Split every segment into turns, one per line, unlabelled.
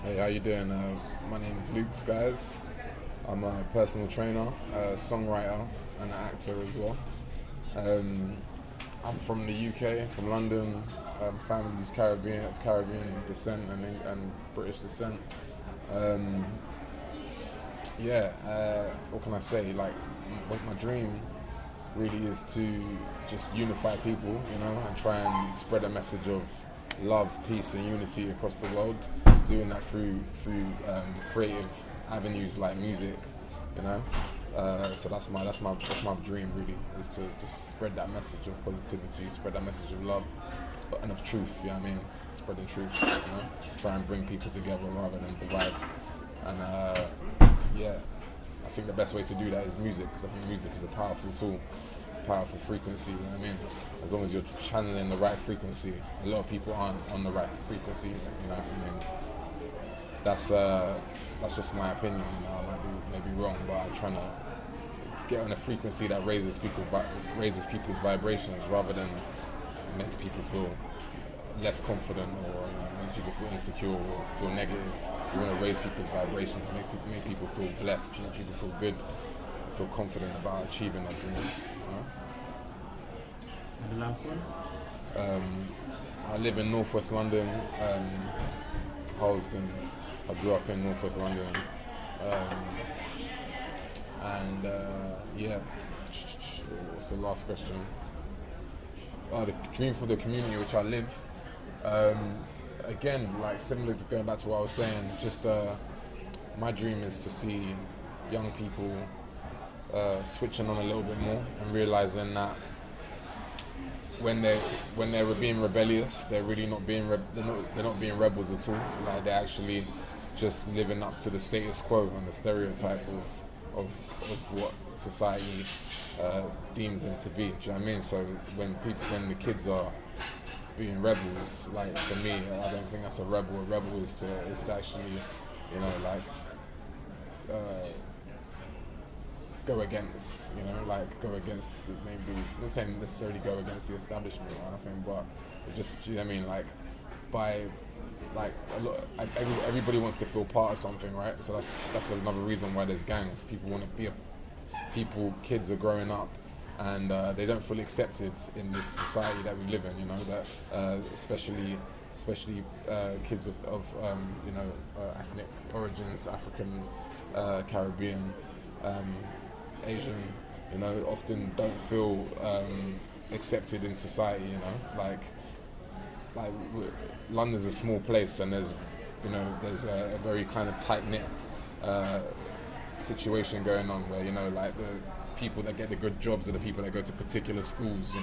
Hey, how you doing? My name is Luc Skyz. I'm a personal trainer, a songwriter, and an actor as well. Um, I'm from the UK, from London. Family's Caribbean descent and British descent. Um, what can I say? Like, my dream really is to just unify people, and try and spread a message of love, peace, and unity across the world. Doing that through creative avenues like music, So that's my dream really, is to just spread that message of positivity, spread that message of love, and of truth. You know what I mean? Spreading truth. Try and bring people together rather than divide. And I think the best way to do that is music, because I think music is a powerful tool, powerful frequency. You know what I mean? As long as you're channeling the right frequency. A lot of people aren't on the right frequency. You know what I mean? That's just my opinion. I might be wrong, but I'm trying to get on a frequency that raises people's vibrations rather than makes people feel less confident, or makes people feel insecure or feel negative. We want to raise people's vibrations, make people feel blessed, make people feel good, feel confident about achieving their dreams.
And the last one?
I live in northwest London, Holston. I grew up in northwest London, what's the last question? The dream for the community which I live. Again, like similar to going back to what I was saying, just my dream is to see young people switching on a little bit more and realizing that when they're being rebellious, they're really not being they're not being rebels at all. Like, they're actually just living up to the status quo and the stereotype of what society deems them to be. Do you know what I mean? So when the kids are being rebels, like, for me, I don't think that's a rebel. A rebel is to actually, go against, go against, maybe, not saying necessarily go against the establishment or anything, but just, do you know what I mean? Everybody wants to feel part of something, right? So that's another reason why there's gangs. People want to be kids are growing up, and they don't feel accepted in this society that we live in. Especially kids of ethnic origins, African, Caribbean, Asian, often don't feel accepted in society. London's a small place, and there's a very kind of tight-knit situation going on where, the people that get the good jobs are the people that go to particular schools,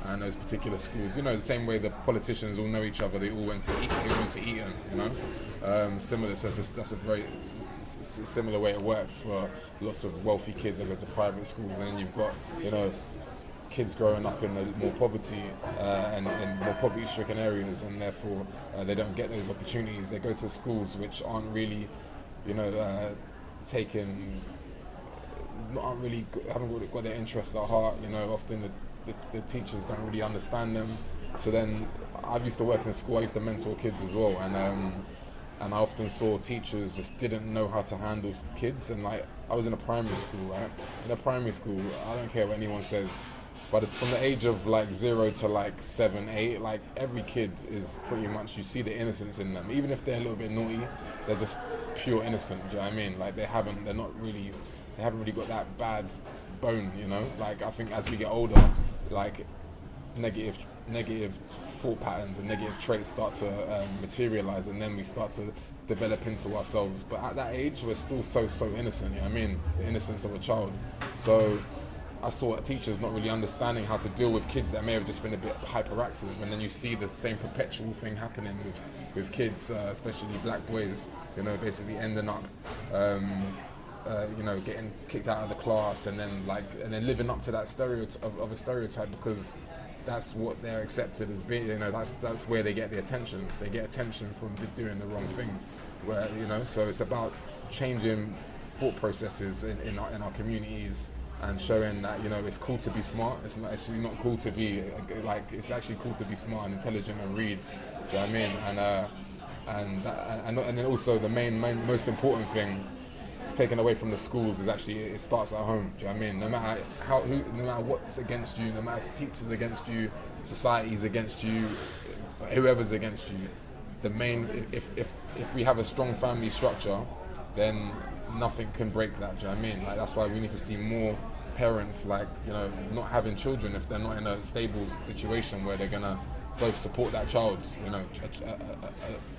and those particular schools, the same way the politicians all know each other, they all went to Eton, similar. So that's a very similar way it works for lots of wealthy kids that go to private schools, and then you've got, kids growing up in more poverty and in more poverty-stricken areas, and therefore they don't get those opportunities. They go to schools which aren't really, haven't really got their interests at heart. Often the teachers don't really understand them. So then, I used to work in a school. I used to mentor kids as well, and I often saw teachers just didn't know how to handle kids. And I was in a primary school, right? In a primary school, I don't care what anyone says, but it's from the age of 0 to 7, 8. Every kid is pretty much, you see the innocence in them. Even if they're a little bit naughty, they're just pure innocent. Do you know what I mean? They haven't really got that bad bone. I think as we get older, negative thought patterns and negative traits start to materialize, and then we start to develop into ourselves. But at that age, we're still so innocent. You know what I mean? The innocence of a child. So I saw teachers not really understanding how to deal with kids that may have just been a bit hyperactive, and then you see the same perpetual thing happening with kids, especially black boys, basically ending up getting kicked out of the class, and then living up to that stereotype of a stereotype, because that's what they're accepted as being. That's where they get the attention. They get attention from doing the wrong thing. So it's about changing thought processes in our communities, and showing that it's cool to be smart. It's actually not cool to be it's actually cool to be smart and intelligent and read. Do you know what I mean? and then also the main most important thing taken away from the schools is actually it starts at home. Do you know what I mean? No matter what's against you, no matter if teachers against you, society's against you, whoever's against you, the main if we have a strong family structure, then nothing can break that. Do you know what I mean? Like, that's why we need to see more parents, like, you know, not having children if they're not in a stable situation where they're gonna both support that child. You know,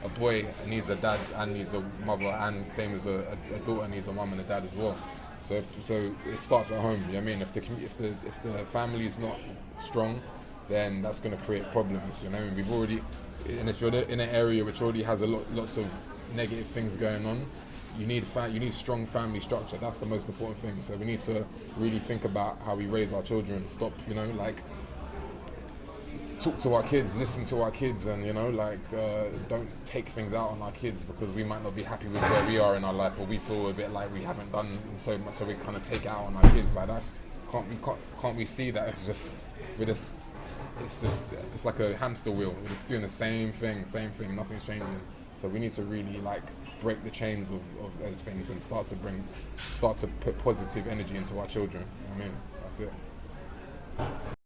a boy needs a dad and needs a mother, and same as a daughter needs a mum and a dad as well. So it starts at home. You know what I mean? If the family is not strong, then that's going to create problems. You know, we've already, and if you're in an area which already has lots of negative things going on, you need strong family structure. That's the most important thing. So we need to really think about how we raise our children. Stop, you know, like, talk to our kids, listen to our kids, and, you know, like, don't take things out on our kids because we might not be happy with where we are in our life, or we feel a bit like we haven't done so much, so we kind of take it out on our kids. Like, can't we see that it's like a hamster wheel. We're just doing the same thing, nothing's changing. So we need to really, like, break the chains of those things and start to put positive energy into our children. You know what I mean? That's it.